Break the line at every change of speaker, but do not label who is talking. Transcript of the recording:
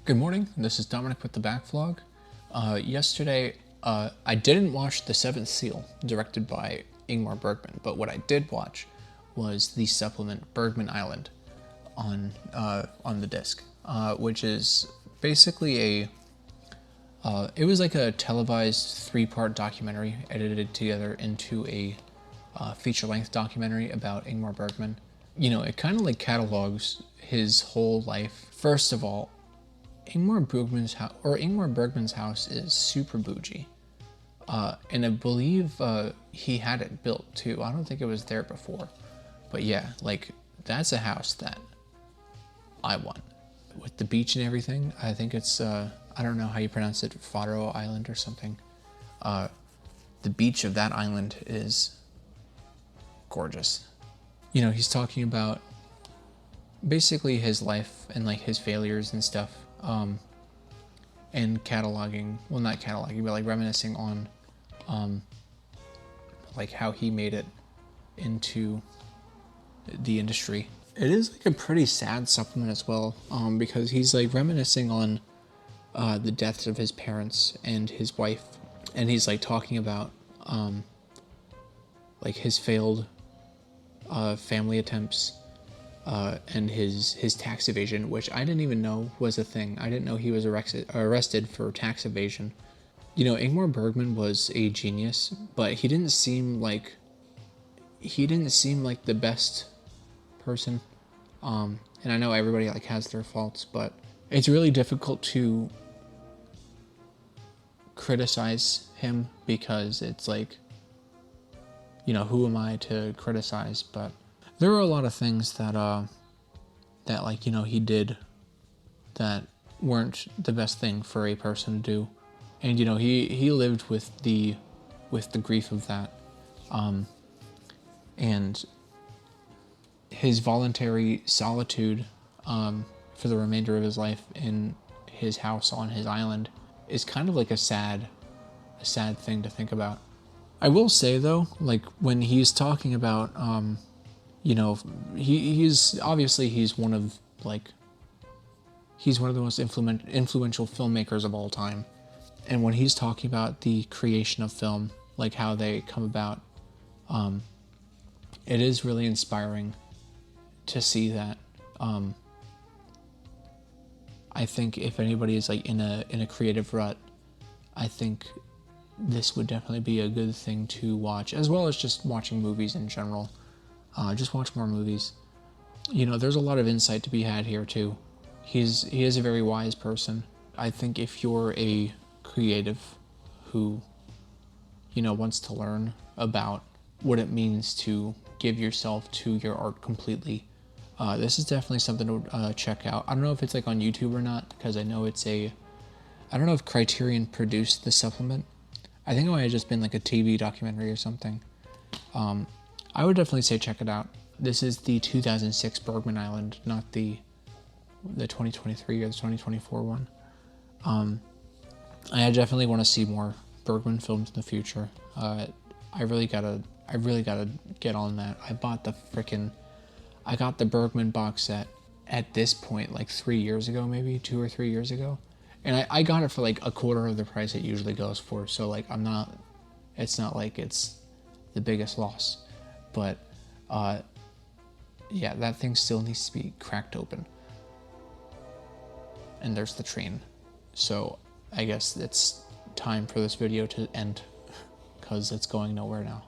Good morning, this is Dominic with TheBackVlog. Yesterday, I didn't watch The Seventh Seal, directed by Ingmar Bergman, but what I did watch was the supplement Bergman Island on the disc, which is basically it was like a televised three-part documentary edited together into a feature-length documentary about Ingmar Bergman. You know, it kind of like catalogs his whole life. First of all, Ingmar Bergman's house is super bougie, and I believe he had it built too. I don't think it was there before, but yeah, like that's a house that I want with the beach and everything. I think it's I don't know how you pronounce it, Faro Island or something. The beach of that island is gorgeous. You know, he's talking about basically his life and like his failures and stuff. And cataloging, well, not cataloging, but like reminiscing on like how he made it into the industry. It is like a pretty sad supplement as well, because he's like reminiscing on the deaths of his parents and his wife, and he's like talking about like his failed family attempts. And his tax evasion, which I didn't even know was a thing. I didn't know he was arrested for tax evasion. You know, Ingmar Bergman was a genius, but he didn't seem like the best person. And I know everybody like has their faults, but it's really difficult to criticize him because it's like, you know, who am I to criticize? But there were a lot of things that that like, you know, he did that weren't the best thing for a person to do, and you know, he lived with the grief of that, and his voluntary solitude for the remainder of his life in his house on his island is kind of like a sad thing to think about. I will say though, like when he's talking about you know, he's obviously he's one of the most influential filmmakers of all time. And when he's talking about the creation of film, like how they come about, it is really inspiring to see that. I think if anybody is like in a creative rut, I think this would definitely be a good thing to watch, as well as just watching movies in general. Just watch more movies. You know, there's a lot of insight to be had here too. He is a very wise person. I think if you're a creative who, you know, wants to learn about what it means to give yourself to your art completely, this is definitely something to check out. I don't know if it's like on YouTube or not, because I know I don't know if Criterion produced the supplement. I think it might have just been like a TV documentary or something. I would definitely say check it out. This is the 2006 Bergman Island, not the 2023 or the 2024 one. I definitely want to see more Bergman films in the future. I really gotta get on that. I got the Bergman box set at this point like 3 years ago, maybe 2 or 3 years ago, and I got it for like a quarter of the price it usually goes for. So like it's not like it's the biggest loss. But, yeah, that thing still needs to be cracked open. And there's the train. So, I guess it's time for this video to end, because it's going nowhere now.